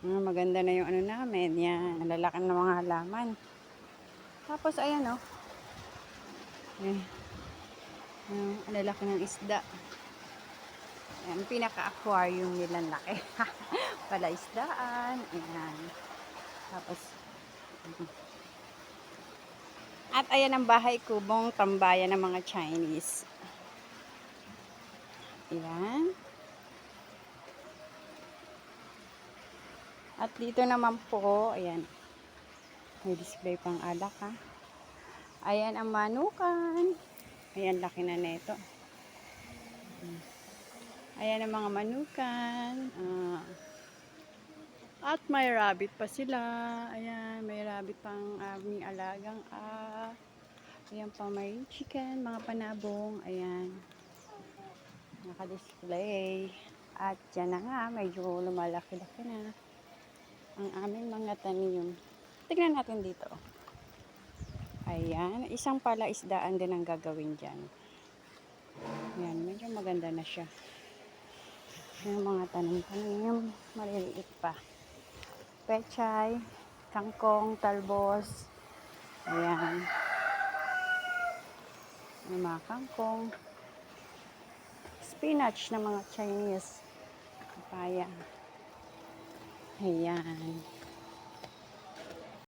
Maganda na yung ano namin. Yan, lalaki ng mga halaman. Tapos, ayan o. Ang lalaki ng isda. Ayan, pinaka-aquarium nilang laki. Palaisdaan. Ayan. Tapos, at ayan ang bahay kubong tambayan ng mga Chinese. Ayan. At dito naman po, ayan. May display pang alak ha. Ayan ang manukan. Ayan, laki na neto. Ayan ang mga manukan. At may rabbit pa sila. Ayan, may rabbit pang aming alagang. Ayan pa may chicken, mga panabong. Ayan. Naka-display. At yan na nga, medyo lumalaki-laki na ang aming mga tanim. Tignan natin dito. Ayan, isang palaisdaan din ang gagawin dyan. Ayan, medyo maganda na siya. Yung mga tanim-tanim, maliliit pa. Pechay, kangkong, talbos. Ayan. Yung mga kangkong. Spinach na mga Chinese. Papaya. Ayan.